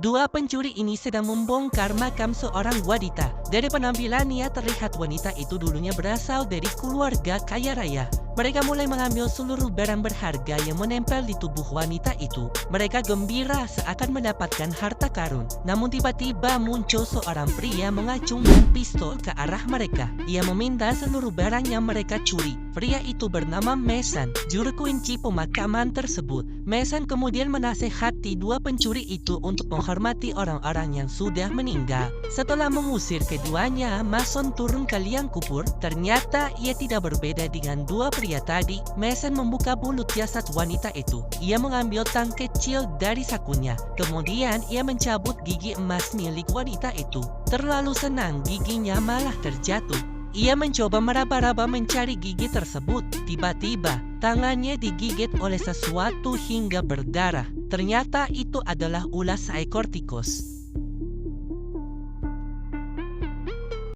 Dua pencuri ini sedang membongkar makam seorang wanita. Dari penampilannya terlihat wanita itu dulunya berasal dari keluarga kaya raya. Mereka mulai mengambil seluruh barang berharga yang menempel di tubuh wanita itu. Mereka gembira seakan mendapatkan harta karun. Namun tiba-tiba muncul seorang pria mengacungkan pistol ke arah mereka. Ia meminta seluruh barang yang mereka curi. Pria itu bernama Mason, juru kunci pemakaman tersebut. Mason kemudian menasehati dua pencuri itu untuk menghormati orang-orang yang sudah meninggal. Setelah mengusir keduanya, Mason turun ke liang kubur. Ternyata ia tidak berbeda dengan dua pria tadi. Mason membuka mulut jasad wanita itu. Ia mengambil tang kecil dari sakunya. Kemudian ia mencabut gigi emas milik wanita itu. Terlalu senang, giginya malah terjatuh. Ia mencoba meraba-raba mencari gigi tersebut. Tiba-tiba, tangannya digigit oleh sesuatu hingga berdarah. Ternyata itu adalah ulas seekor tikus.